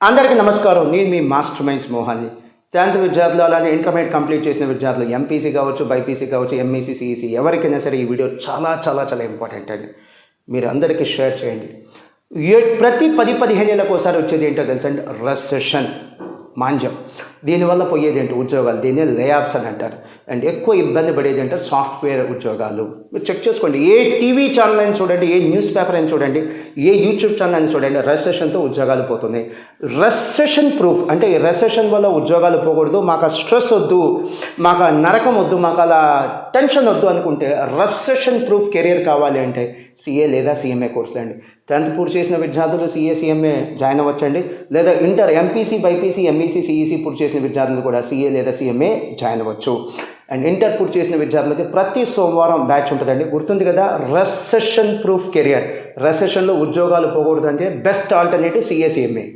అందరికీ నమస్కారం. నేను మీ మాస్టర్ మైండ్స్ మోహాన్ని. 10th విద్యార్థులు అలానే ఇంటర్మీడియట్ కంప్లీట్ చేసిన విద్యార్థులు ఎంపీసీ కావచ్చు, బైపీసీ కావచ్చు, ఎంఈసీ, సిఈసీ ఎవరికైనా సరే ఈ వీడియో చాలా చాలా చాలా ఇంపార్టెంట్ అండి. మీరు అందరికీ షేర్ చేయండి. ప్రతి 10-15 ఏళ్ళకి ఒకసారి వచ్చేది ఏంటో తెలుసండి, రెసెషన్, మాంద్యం. దీనివల్ల పోయేది ఏంటి, ఉద్యోగాలు. దీన్ని లేఆఫ్స్ అని అంటారు. అండ్ ఎక్కువ ఇబ్బంది పడేది అంటే సాఫ్ట్వేర్ ఉద్యోగాలు. మీరు చెక్ చేసుకోండి, ఏ టీవీ ఛానల్ అయినా చూడండి, ఏ న్యూస్ పేపర్ అయినా చూడండి, ఏ యూట్యూబ్ ఛానల్ అయినా చూడండి, రెసెషన్తో ఉద్యోగాలు పోతున్నాయి. రెసెషన్ ప్రూఫ్ అంటే ఈ రెసెషన్ వల్ల ఉద్యోగాలు పోకూడదు, మాకు ఆ స్ట్రెస్ వద్దు, మాకు ఆ నరకం వద్దు, మాకు అలా టెన్షన్ వద్దు అనుకుంటే రెసెషన్ ప్రూఫ్ కెరియర్ కావాలి అంటే సిఏ లేదా సిఎంఏ కోర్సులు అండి. 10th పూర్తి చేసిన విద్యార్థులు సిఏ సిఎంఏ జాయిన్ అవ్వచ్చండి. లేదా inter MPC, BiPC, MEC, CEC పూర్తి చేసిన విద్యార్థులు కూడా సిఏ లేదా సిఎంఏ జాయిన్ అవ్వచ్చు. అండ్ ఇంటర్ పూర్తి చేసిన విద్యార్థులకి ప్రతి సోమవారం బ్యాచ్ ఉంటుందండి. గుర్తుంది కదా, రెసెషన్ ప్రూఫ్ కెరియర్. రెసెషన్లో ఉద్యోగాలు పోకూడదు అంటే బెస్ట్ ఆల్టర్నేటివ్ సిఏ సిఎంఏ.